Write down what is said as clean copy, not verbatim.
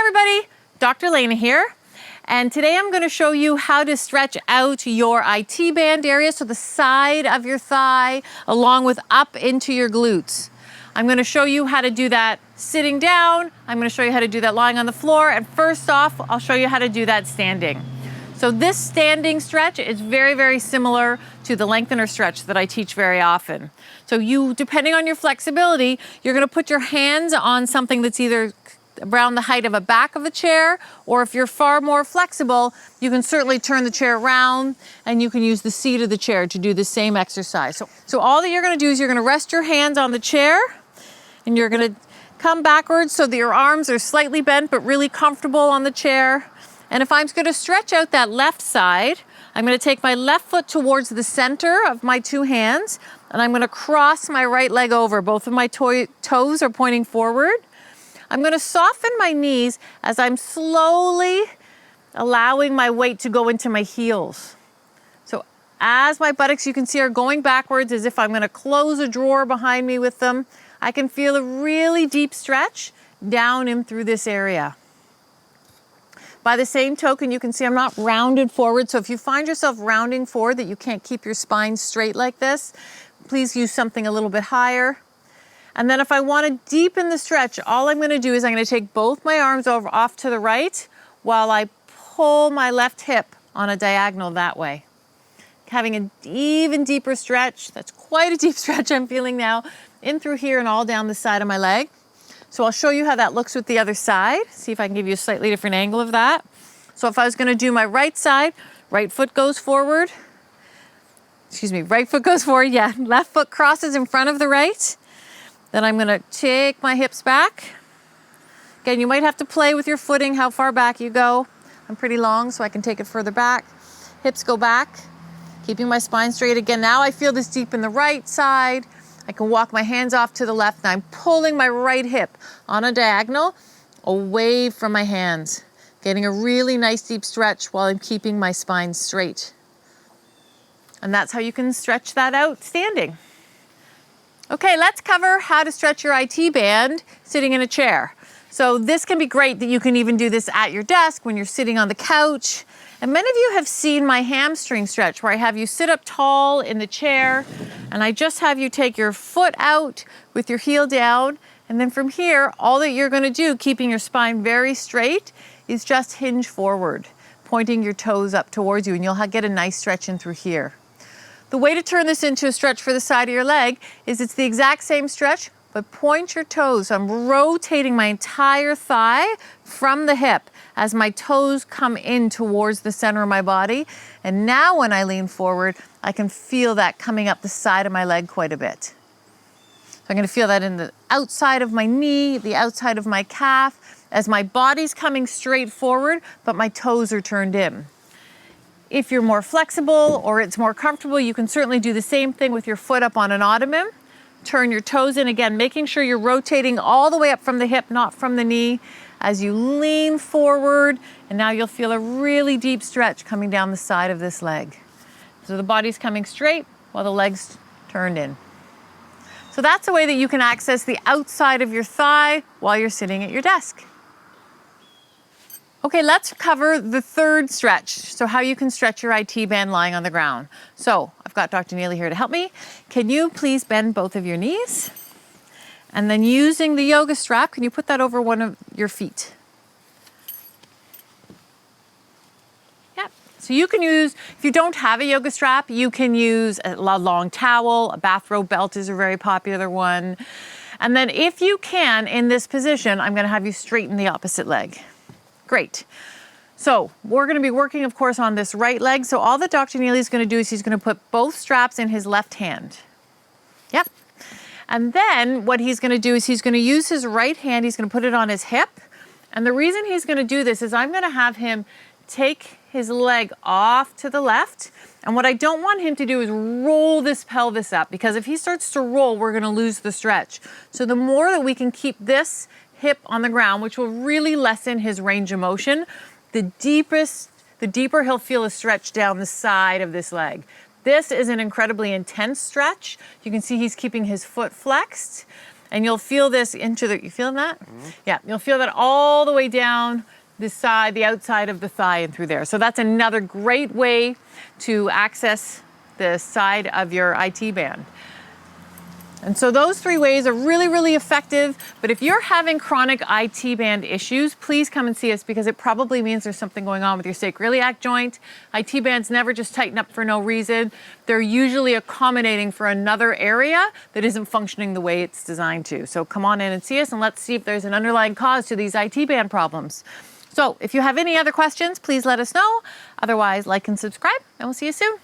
everybody, Dr. Laina here, and today I'm going to show you how to stretch out your IT band area, so the side of your thigh along with up into your glutes. I'm going to show you how to do that sitting down, I'm going to show you how to do that lying on the floor, and first off I'll show you how to do that standing. So this standing stretch is very, very similar to the lengthener stretch that I teach very often. So you, depending on your flexibility, you're going to put your hands on something that's either around the height of a back of a chair, or if you're far more flexible, you can certainly turn the chair around and you can use the seat of the chair to do the same exercise. So all that you're going to do is you're going to rest your hands on the chair and you're going to come backwards so that your arms are slightly bent but really comfortable on the chair. And if I'm going to stretch out that left side, I'm going to take my left foot towards the center of my two hands and I'm going to cross my right leg over. Both of my toes are pointing forward. I'm going to soften my knees as I'm slowly allowing my weight to go into my heels. So as my buttocks, you can see, are going backwards as if I'm going to close a drawer behind me with them, I can feel a really deep stretch down in through this area. By the same token, you can see I'm not rounded forward. So if you find yourself rounding forward that you can't keep your spine straight like this, please use something a little bit higher. And then if I want to deepen the stretch, all I'm going to do is I'm going to take both my arms over off to the right while I pull my left hip on a diagonal that way. Having an even deeper stretch. That's quite a deep stretch I'm feeling now, in through here and all down the side of my leg. So I'll show you how that looks with the other side. See if I can give you a slightly different angle of that. So if I was going to do my right side, right foot goes forward. Excuse me, right foot goes forward, yeah. Left foot crosses in front of the right. Then I'm going to take my hips back. Again, you might have to play with your footing, how far back you go. I'm pretty long, so I can take it further back. Hips go back, keeping my spine straight. Again, now I feel this deep in the right side. I can walk my hands off to the left, and I'm pulling my right hip on a diagonal away from my hands, getting a really nice deep stretch while I'm keeping my spine straight. And that's how you can stretch that out standing. Okay, let's cover how to stretch your IT band sitting in a chair. So this can be great that you can even do this at your desk when you're sitting on the couch. And many of you have seen my hamstring stretch where I have you sit up tall in the chair and I just have you take your foot out with your heel down. And then from here, all that you're going to do, keeping your spine very straight, is just hinge forward, pointing your toes up towards you, and you'll get a nice stretch in through here. The way to turn this into a stretch for the side of your leg is it's the exact same stretch, but point your toes. I'm rotating my entire thigh from the hip as my toes come in towards the center of my body. And now when I lean forward, I can feel that coming up the side of my leg quite a bit. So I'm going to feel that in the outside of my knee, the outside of my calf, as my body's coming straight forward, but my toes are turned in. If you're more flexible or it's more comfortable, you can certainly do the same thing with your foot up on an ottoman. Turn your toes in, again, making sure you're rotating all the way up from the hip, not from the knee, as you lean forward. And now you'll feel a really deep stretch coming down the side of this leg. So the body's coming straight while the leg's turned in. So that's a way that you can access the outside of your thigh while you're sitting at your desk. Okay, let's cover the third stretch, so how you can stretch your IT band lying on the ground. So I've got Dr. Neely here to help me. Can you please bend both of your knees? And then using the yoga strap, can you put that over one of your feet? Yep. So you can use, if you don't have a yoga strap, you can use a long towel, a bathrobe belt is a very popular one. And then if you can, in this position, I'm going to have you straighten the opposite leg. Great. So we're going to be working, of course, on this right leg. So all that Dr. Neely is going to do is he's going to put both straps in his left hand. Yep. And then what he's going to do is he's going to use his right hand. He's going to put it on his hip. And the reason he's going to do this is I'm going to have him take his leg off to the left. And what I don't want him to do is roll this pelvis up, because if he starts to roll, we're going to lose the stretch. So the more that we can keep this hip on the ground, which will really lessen his range of motion, the deeper he'll feel a stretch down the side of this leg. This is an incredibly intense stretch. You can see he's keeping his foot flexed. And you'll feel this into the, you feeling that? Yeah, you'll feel that all the way down this side, the outside of the thigh and through there. So that's another great way to access the side of your IT band. And so those 3 ways are really, really effective. But if you're having chronic IT band issues, please come and see us, because it probably means there's something going on with your sacroiliac joint. IT bands never just tighten up for no reason. They're usually accommodating for another area that isn't functioning the way it's designed to. So come on in and see us, and let's see if there's an underlying cause to these IT band problems. So if you have any other questions, please let us know. Otherwise, like and subscribe, and we'll see you soon.